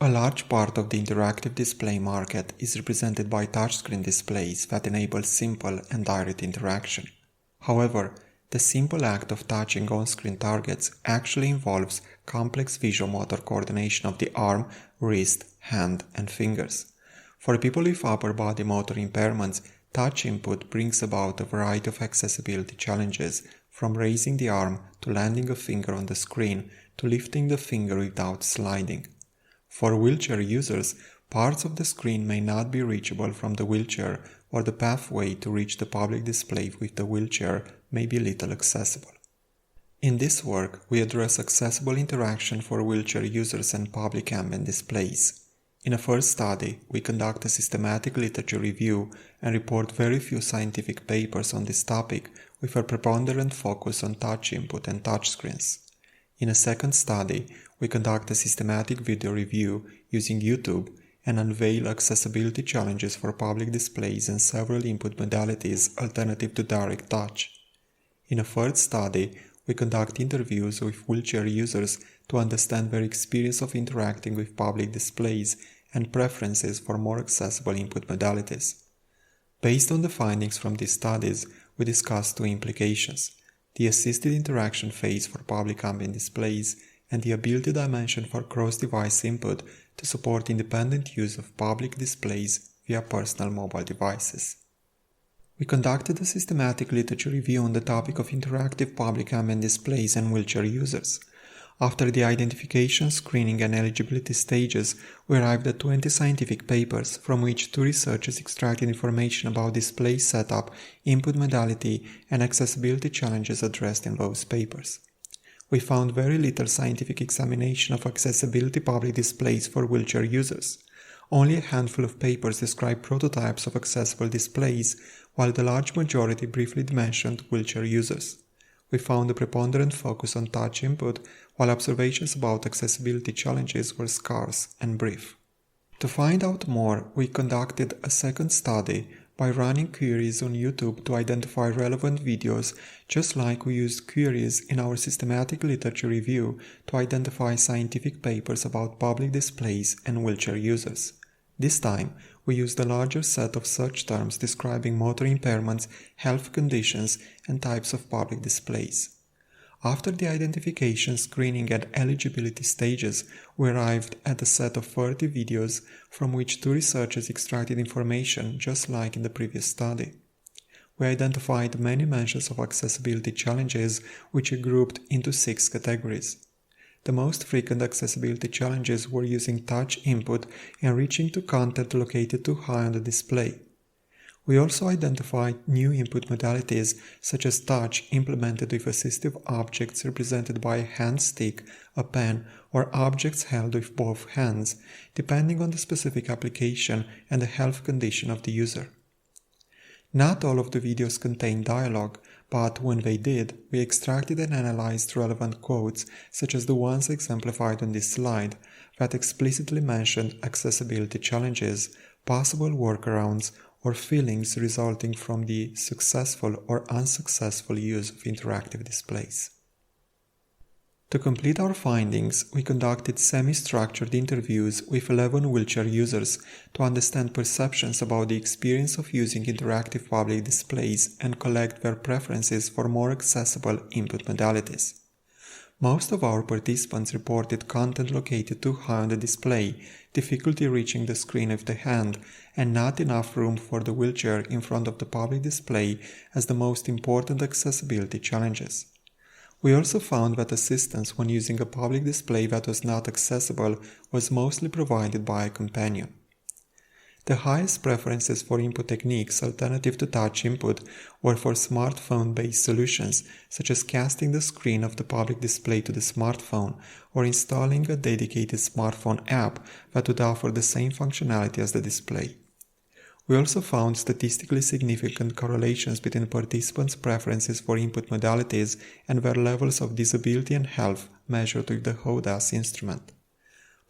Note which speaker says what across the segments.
Speaker 1: A large part of the interactive display market is represented by touchscreen displays that enable simple and direct interaction. However, the simple act of touching on-screen targets actually involves complex visual motor coordination of the arm, wrist, hand, and fingers. For people with upper body motor impairments, touch input brings about a variety of accessibility challenges, from raising the arm to landing a finger on the screen to lifting the finger without sliding. For wheelchair users, parts of the screen may not be reachable from the wheelchair, or the pathway to reach the public display with the wheelchair may be little accessible. In this work, we address accessible interaction for wheelchair users and public ambient displays. In a first study, we conduct a systematic literature review and report very few scientific papers on this topic, with a preponderant focus on touch input and touchscreens. In a second study, we conduct a systematic video review using YouTube and unveil accessibility challenges for public displays and several input modalities alternative to direct touch. In a third study, we conduct interviews with wheelchair users to understand their experience of interacting with public displays and preferences for more accessible input modalities. Based on the findings from these studies, we discuss two implications: the assisted interaction phase for public ambient displays and the ability dimension for cross-device input to support independent use of public displays via personal mobile devices. We conducted a systematic literature review on the topic of interactive public ambient displays and wheelchair users. After the identification, screening and eligibility stages, we arrived at 20 scientific papers, from which 2 researchers extracted information about display setup, input modality, and accessibility challenges addressed in those papers. We found very little scientific examination of accessibility public displays for wheelchair users. Only a handful of papers describe prototypes of accessible displays, while the large majority briefly mentioned wheelchair users. We found a preponderant focus on touch input, while observations about accessibility challenges were scarce and brief. To find out more, we conducted a second study by running queries on YouTube to identify relevant videos, just like we used queries in our systematic literature review to identify scientific papers about public displays and wheelchair users. This time, we used a larger set of search terms describing motor impairments, health conditions, and types of public displays. After the identification, screening, and eligibility stages, we arrived at a set of 30 videos from which 2 researchers extracted information, just like in the previous study. We identified many mentions of accessibility challenges, which are grouped into 6 categories. The most frequent accessibility challenges were using touch input and reaching to content located too high on the display. We also identified new input modalities such as touch implemented with assistive objects represented by a hand stick, a pen, or objects held with both hands, depending on the specific application and the health condition of the user. Not all of the videos contain dialogue, but when they did, we extracted and analyzed relevant quotes, such as the ones exemplified on this slide, that explicitly mentioned accessibility challenges, possible workarounds, or feelings resulting from the successful or unsuccessful use of interactive displays. To complete our findings, we conducted semi-structured interviews with 11 wheelchair users to understand perceptions about the experience of using interactive public displays and collect their preferences for more accessible input modalities. Most of our participants reported content located too high on the display, difficulty reaching the screen with the hand, and not enough room for the wheelchair in front of the public display as the most important accessibility challenges. We also found that assistance when using a public display that was not accessible was mostly provided by a companion. The highest preferences for input techniques alternative to touch input were for smartphone-based solutions, such as casting the screen of the public display to the smartphone or installing a dedicated smartphone app that would offer the same functionality as the display. We also found statistically significant correlations between participants' preferences for input modalities and their levels of disability and health measured with the HODAS instrument.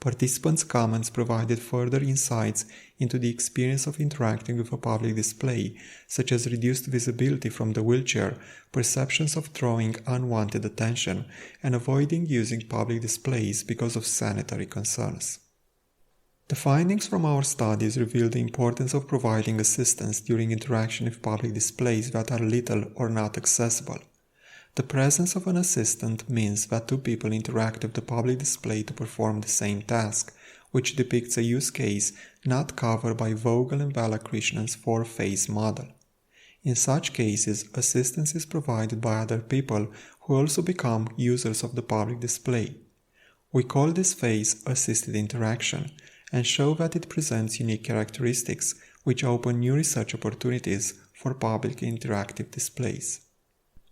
Speaker 1: Participants' comments provided further insights into the experience of interacting with a public display, such as reduced visibility from the wheelchair, perceptions of drawing unwanted attention, and avoiding using public displays because of sanitary concerns. The findings from our studies reveal the importance of providing assistance during interaction with public displays that are little or not accessible. The presence of an assistant means that two people interact with the public display to perform the same task, which depicts a use case not covered by Vogel and Balakrishnan's four-phase model. In such cases, assistance is provided by other people who also become users of the public display. We call this phase assisted interaction and show that it presents unique characteristics which open new research opportunities for public interactive displays.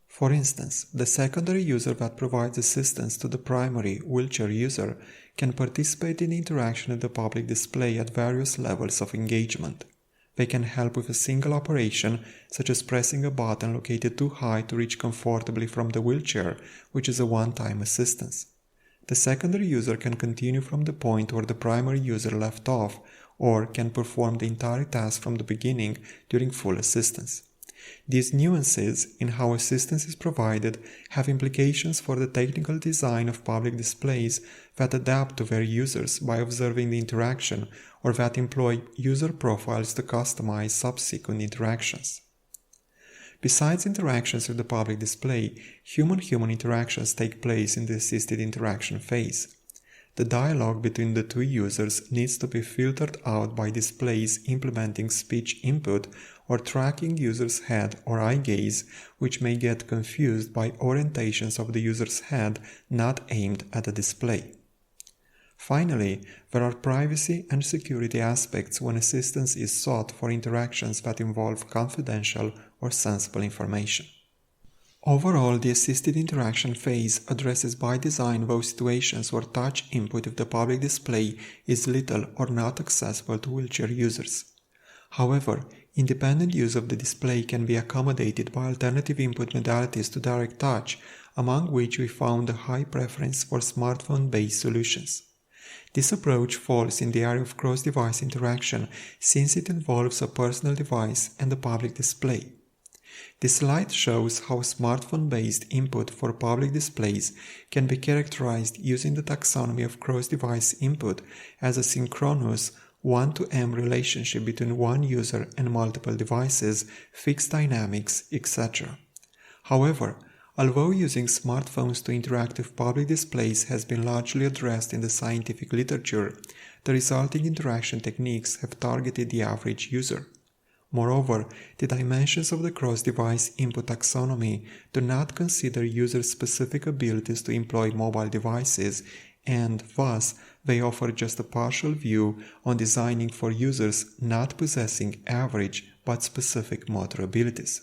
Speaker 1: For instance, the secondary user that provides assistance to the primary wheelchair user can participate in the interaction of the public display at various levels of engagement. They can help with a single operation, such as pressing a button located too high to reach comfortably from the wheelchair, which is a one-time assistance. The secondary user can continue from the point where the primary user left off, or can perform the entire task from the beginning during full assistance. These nuances in how assistance is provided have implications for the technical design of public displays that adapt to their users by observing the interaction or that employ user profiles to customize subsequent interactions. Besides interactions with the public display, human-human interactions take place in the assisted interaction phase. The dialogue between the two users needs to be filtered out by displays implementing speech input or tracking users' head or eye gaze, which may get confused by orientations of the user's head not aimed at the display. Finally, there are privacy and security aspects when assistance is sought for interactions that involve confidential or sensible information. Overall, the assisted interaction phase addresses by design those situations where touch input of the public display is little or not accessible to wheelchair users. However, independent use of the display can be accommodated by alternative input modalities to direct touch, among which we found a high preference for smartphone-based solutions. This approach falls in the area of cross-device interaction since it involves a personal device and a public display. This slide shows how smartphone-based input for public displays can be characterized using the taxonomy of cross-device input as a synchronous 1-to-m relationship between one user and multiple devices, fixed dynamics, etc. However, although using smartphones to interact with public displays has been largely addressed in the scientific literature, the resulting interaction techniques have targeted the average user. Moreover, the dimensions of the cross-device input taxonomy do not consider user-specific abilities to employ mobile devices, and thus they offer just a partial view on designing for users not possessing average but specific motor abilities.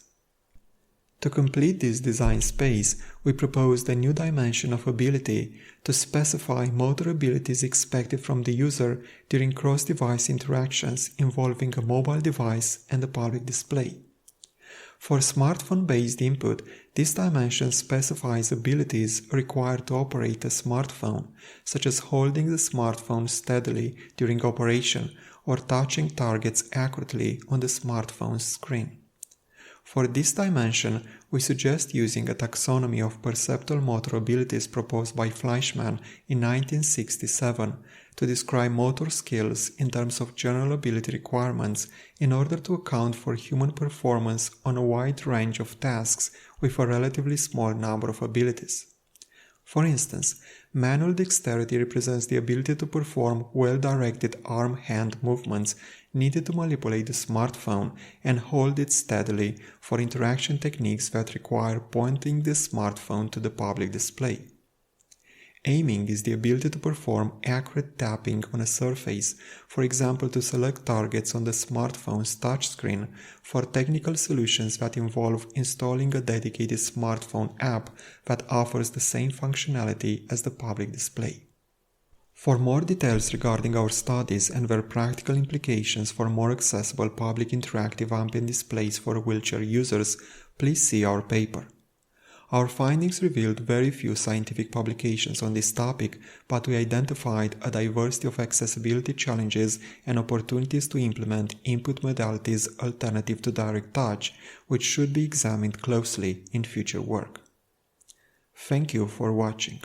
Speaker 1: To complete this design space, we proposed a new dimension of ability to specify motor abilities expected from the user during cross-device interactions involving a mobile device and a public display. For smartphone-based input, this dimension specifies abilities required to operate a smartphone, such as holding the smartphone steadily during operation or touching targets accurately on the smartphone's screen. For this dimension, we suggest using a taxonomy of perceptual motor abilities proposed by Fleischmann in 1967 to describe motor skills in terms of general ability requirements in order to account for human performance on a wide range of tasks with a relatively small number of abilities. For instance, manual dexterity represents the ability to perform well-directed arm-hand movements needed to manipulate the smartphone and hold it steadily for interaction techniques that require pointing the smartphone to the public display. Aiming is the ability to perform accurate tapping on a surface, for example to select targets on the smartphone's touchscreen for technical solutions that involve installing a dedicated smartphone app that offers the same functionality as the public display. For more details regarding our studies and their practical implications for more accessible public interactive ambient displays for wheelchair users, please see our paper. Our findings revealed very few scientific publications on this topic, but we identified a diversity of accessibility challenges and opportunities to implement input modalities alternative to direct touch, which should be examined closely in future work. Thank you for watching.